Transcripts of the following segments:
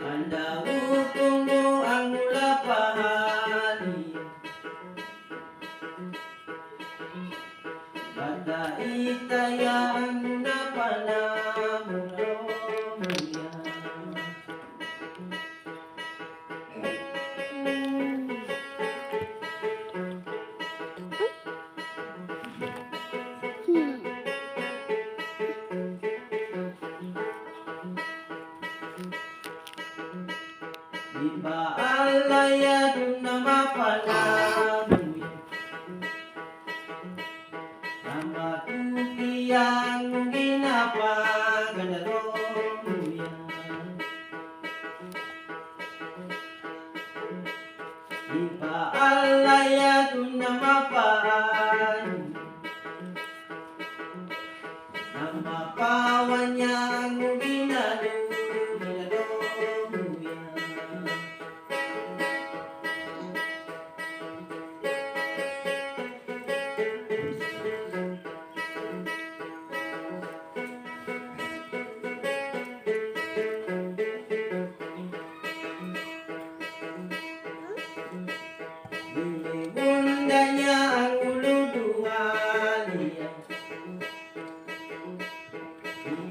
Anda tunggu ang lapahani Bata itayang napanamuya Iba alaya dun na mapanamuya Nama tukiyang ginapaganaromuya Iba alaya dun na mapanamuya Nama pawanyang ginanaromuya Bundanya ang ulo duwaliya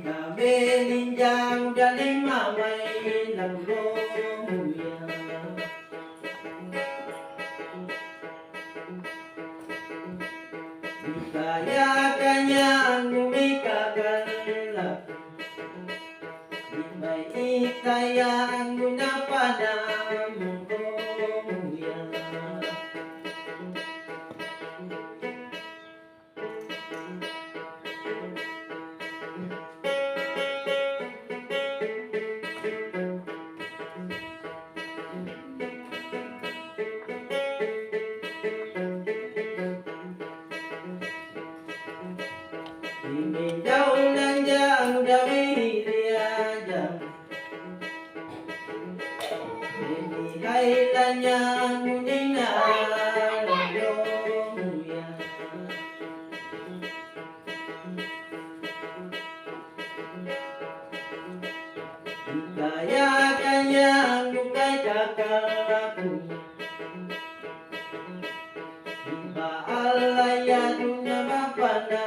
Kami ninjang daling mamay naglomuya Kaya kanya ang umikagalap Di may ikaya ang unapanamong romuya Ini daun lanjang dari riajang Ini kaitannya munina landomuya Kaya kanya lukay kakalakunya Iba alaya dunya mapana